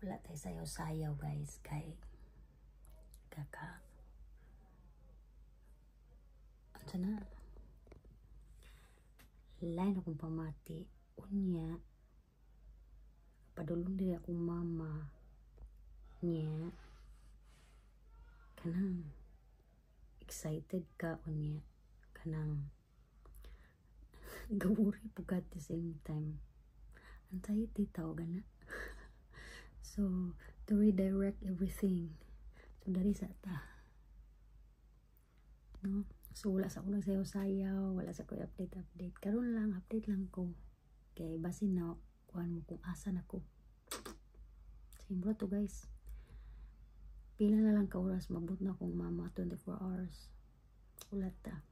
wala tayo sayaw-sayaw guys, kay ano na lain akong pamati unya padulong din akong mama niya kanang excited ka unya kanang gawuri po ka at the same time anxiety tawag na. So to redirect everything, so dari sa ta no, so wala sa akong sayaw-sayaw, wala sa ko update karon lang update lang ko kay basin na kuan mo kung asa na ko. Simbro to guys, pila na lang ka oras mabot na akong mama 24 hours ulat ta.